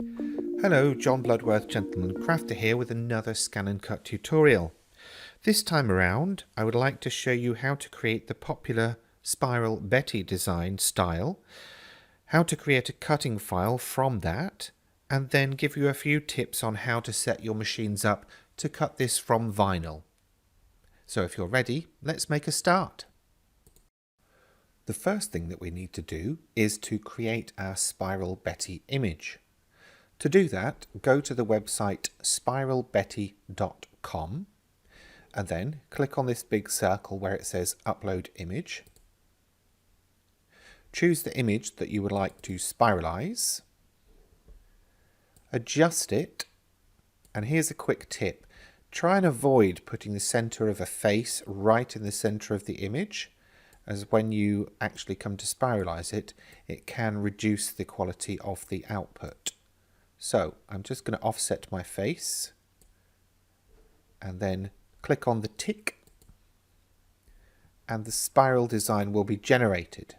Hello, John Bloodworth, Gentleman Crafter here with another scan and cut tutorial. This time around I would like to show you how to create the popular spiral Betty design style, how to create a cutting file from that, and then give you a few tips on how to set your machines up to cut this from vinyl. So if you're ready, let's make a start. The first thing that we need to do is to create our spiral Betty image. To do that, go to the website spiralbetty.com and then click on this big circle where it says Upload Image. Choose the image that you would like to spiralize. Adjust it, and here's a quick tip. Try and avoid putting the center of a face right in the center of the image, as when you actually come to spiralize it, it can reduce the quality of the output. So I'm just going to offset my face and then click on the tick and the spiral design will be generated.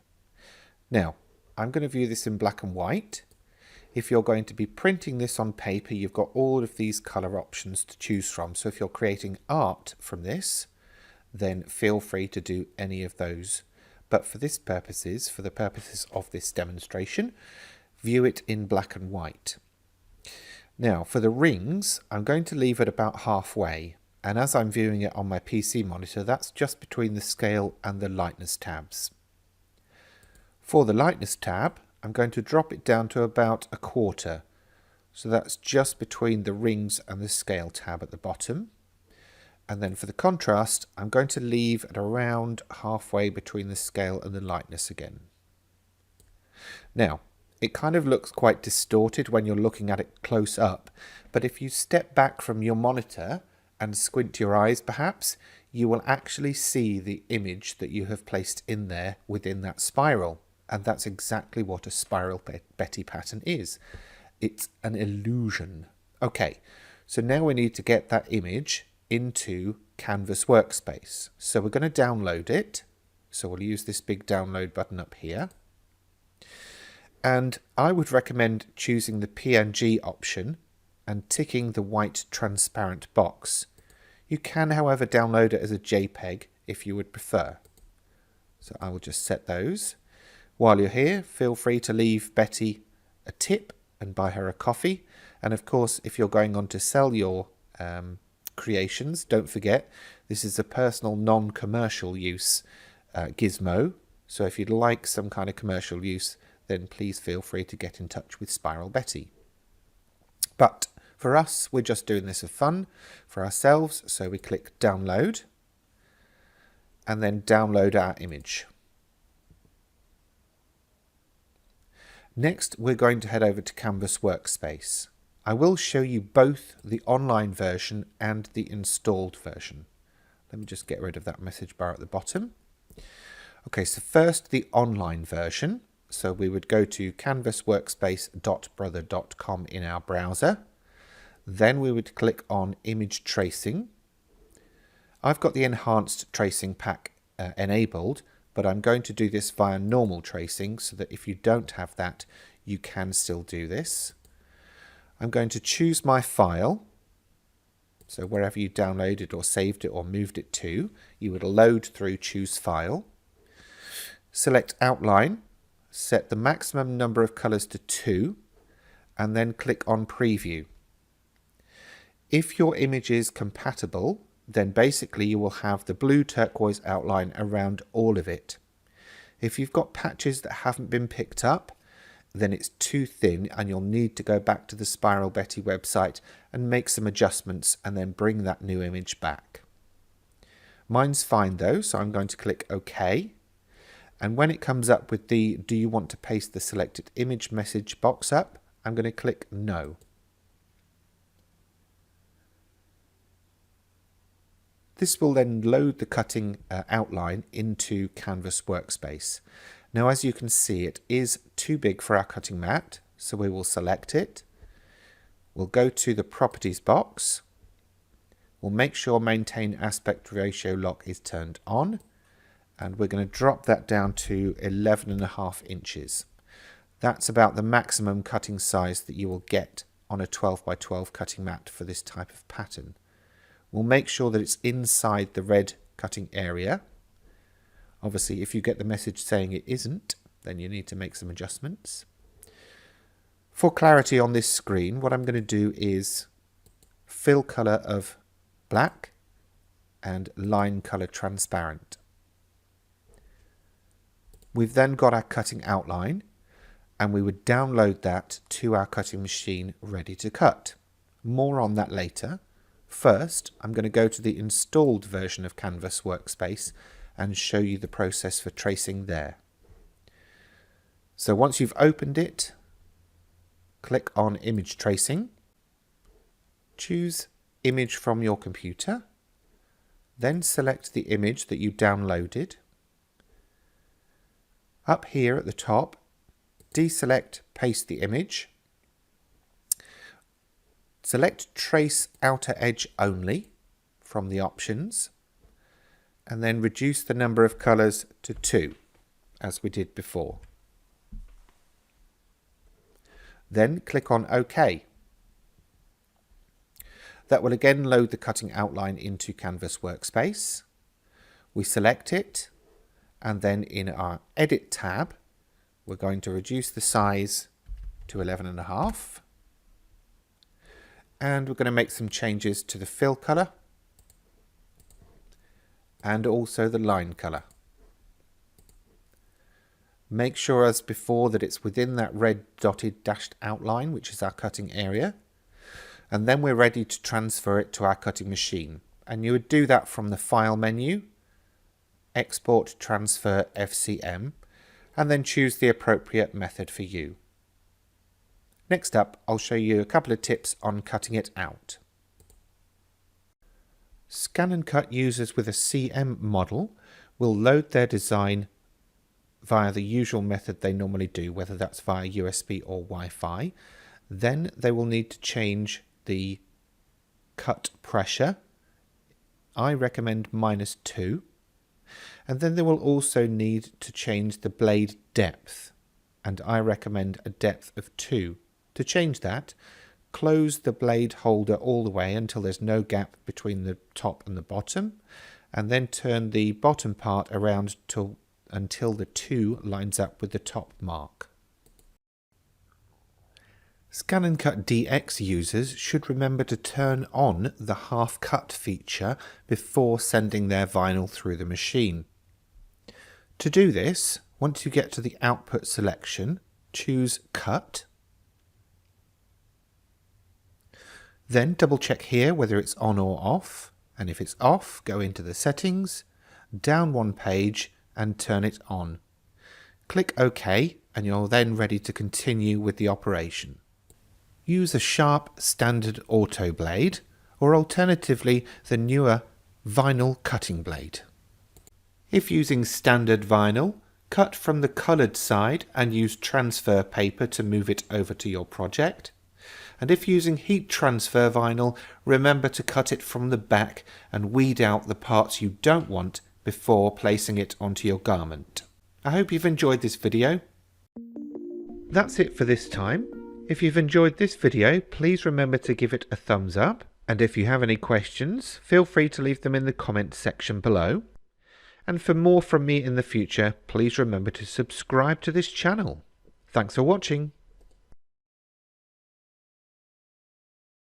Now I'm going to view this in black and white. If you're going to be printing this on paper, you've got all of these color options to choose from. So if you're creating art from this, then feel free to do any of those. But for the purposes of this demonstration, view it in black and white. Now for the rings, I'm going to leave it about halfway, and as I'm viewing it on my PC monitor, that's just between the scale and the lightness tabs. For the lightness tab, I'm going to drop it down to about a quarter, so that's just between the rings and the scale tab at the bottom. And then for the contrast, I'm going to leave it around halfway between the scale and the lightness again. Now, it kind of looks quite distorted when you're looking at it close up, but if you step back from your monitor and squint your eyes perhaps, you will actually see the image that you have placed in there within that spiral. And that's exactly what a spiral Betty pattern is. It's an illusion. Okay, so now we need to get that image into Canvas Workspace. So we're going to download it. So we'll use this big download button up here. And I would recommend choosing the PNG option and ticking the white transparent box. You can, however, download it as a JPEG if you would prefer. So I will just set those. While you're here, feel free to leave Betty a tip and buy her a coffee. And of course, if you're going on to sell your creations, don't forget, this is a personal non-commercial use gizmo. So if you'd like some kind of commercial use, then please feel free to get in touch with Spiral Betty. But for us, we're just doing this for fun, for ourselves, so we click download and then download our image. Next, we're going to head over to Canvas Workspace. I will show you both the online version and the installed version. Let me just get rid of that message bar at the bottom. Okay, so first the online version. So we would go to canvasworkspace.brother.com in our browser. Then we would click on Image Tracing. I've got the Enhanced Tracing pack enabled, but I'm going to do this via normal tracing so that if you don't have that, you can still do this. I'm going to choose my file. So wherever you downloaded or saved it or moved it to, you would load through Choose File. Select Outline. Set the maximum number of colors to 2 and then click on Preview. If your image is compatible, then basically you will have the blue turquoise outline around all of it. If you've got patches that haven't been picked up, then it's too thin and you'll need to go back to the Spiral Betty website and make some adjustments and then bring that new image back. Mine's fine though, so I'm going to click OK. And when it comes up with the "Do you want to paste the selected image" message box up, I'm going to click No. This will then load the cutting outline into Canvas Workspace. Now as you can see, it is too big for our cutting mat, so we will select it. We'll go to the Properties box. We'll make sure Maintain Aspect Ratio Lock is turned on. And we're going to drop that down to 11.5 inches. That's about the maximum cutting size that you will get on a 12 by 12 cutting mat for this type of pattern. We'll make sure that it's inside the red cutting area. Obviously, if you get the message saying it isn't, then you need to make some adjustments. For clarity on this screen, what I'm going to do is fill color of black and line color transparent. We've then got our cutting outline, and we would download that to our cutting machine ready to cut. More on that later. First, I'm going to go to the installed version of Canvas Workspace and show you the process for tracing there. So once you've opened it, click on Image Tracing, choose Image from your computer, then select the image that you downloaded. Up here at the top, deselect Paste the image. Select Trace Outer Edge Only from the options, and then reduce the number of colours to 2, as we did before. Then click on OK. That will again load the cutting outline into Canvas Workspace. We select it, and then in our Edit tab, we're going to reduce the size to 11.5. And we're going to make some changes to the fill color and also the line color. Make sure as before that it's within that red dotted dashed outline, which is our cutting area. And then we're ready to transfer it to our cutting machine. And you would do that from the File menu, Export Transfer FCM, and then choose the appropriate method for you. Next up, I'll show you a couple of tips on cutting it out. Scan and Cut users with a CM model will load their design via the usual method they normally do, whether that's via USB or Wi-Fi. Then they will need to change the cut pressure. I recommend -2. And then they will also need to change the blade depth, and I recommend a depth of 2. To change that, close the blade holder all the way until there's no gap between the top and the bottom, and then turn the bottom part around until the 2 lines up with the top mark. Scan and Cut DX users should remember to turn on the half cut feature before sending their vinyl through the machine. To do this, once you get to the output selection, choose Cut. Then double check here whether it's on or off, and if it's off, go into the settings, down one page and turn it on. Click OK, and you're then ready to continue with the operation. Use a sharp standard auto blade, or alternatively the newer vinyl cutting blade. If using standard vinyl, cut from the coloured side and use transfer paper to move it over to your project. And if using heat transfer vinyl, remember to cut it from the back and weed out the parts you don't want before placing it onto your garment. I hope you've enjoyed this video. That's it for this time. If you've enjoyed this video, please remember to give it a thumbs up. And if you have any questions, feel free to leave them in the comments section below. And for more from me in the future, please remember to subscribe to this channel. Thanks for watching.